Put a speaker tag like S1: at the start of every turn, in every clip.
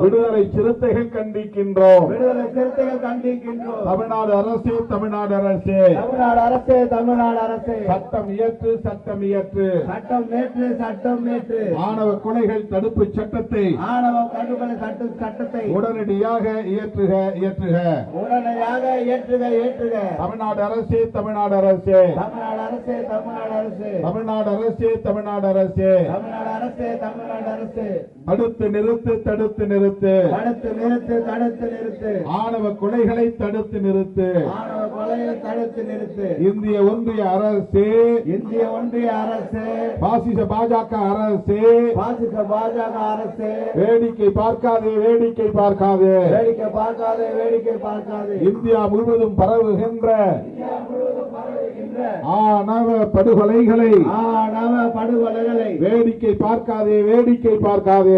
S1: விடுதலை சிறுத்தைகள் கண்டிக்கின்றோம்.
S2: தமிழ்நாடு அரசு
S1: சட்டம் இயற்று ஆணவ கொலைகள் தடுப்பு சட்டத்தை உடனடியாக இயற்றுக. தமிழ்நாடு அரசு தடுத்து நிறுத்து ஆணவ கொலைகளை தடுத்து நிறுத்து. இந்திய ஒன்றிய அரசு பாசிச பாஜக அரசு வேடிக்கை பார்க்காதே. இந்தியா முழுவதும் பரவுகின்ற ஆணவ படுகொலைகளை வேடிக்கை பார்க்காதே.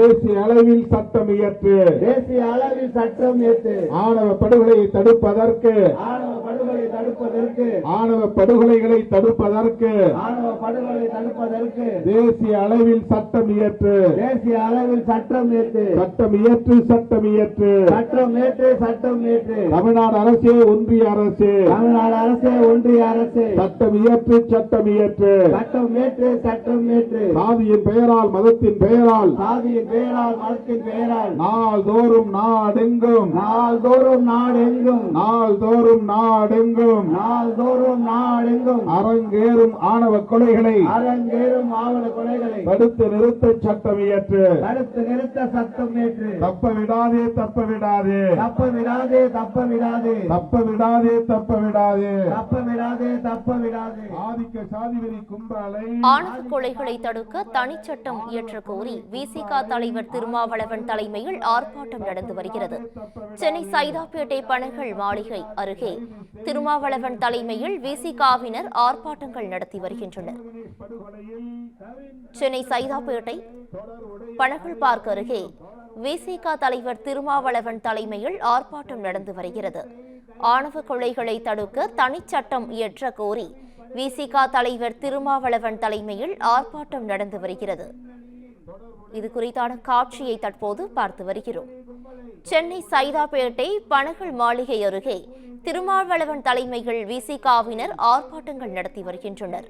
S1: தேசிய அளவில் சட்டம் இயற்று. ஆணவ படுகொலையை தடுப்பதற்கு தேசிய அளவில் சட்டம் இயற்று. தமிழ்நாடு அரசே ஒன்றிய அரசு சட்டம் இயற்று. சாதியின் பெயரால் மதத்தின் பெயரால் நாள்தோறும் நாடெங்கும் அரங்கேறும் ஆணவ கொலைகளை தடுத்து நிறுத்த சட்டம் இயற்று. தப்ப விடாதே. ஆதிக்க சாதிவெறி கும்பலை
S3: ஆணவ கொலைகளை தடுக்க தனிச்சட்டம் இயற்ற கோரி விசிக தலைவர் திருமாவளவன் தலைமையில் ஆர்ப்பாட்டம் நடந்து வருகிறது. சென்னை சைதாப்பேட்டை பனகல் மாளிகை அருகே திருமாவளவன் தலைமையில் விசிகவினர் ஆர்ப்பாட்டங்கள் நடத்தி வருகின்றனர். சென்னை சைதாப்பேட்டை பனகல் பார்க் அருகே விசிக தலைவர் திருமாவளவன் தலைமையில் ஆர்ப்பாட்டம் நடந்து வருகிறது. ஆணவ கொலைகளை தடுக்க தனிச்சட்டம் இயற்ற கோரி விசிக தலைவர் திருமாவளவன் தலைமையில் ஆர்ப்பாட்டம் நடந்து வருகிறது. இது குறித்தான காட்சியை தற்போது பார்த்து வருகிறோம். சென்னை சைதாப்பேட்டை பனகல் மாளிகை அருகே திருமாவளவன் தலைமையில் விசிகவினர் ஆர்ப்பாட்டங்கள் நடத்தி வருகின்றனர்.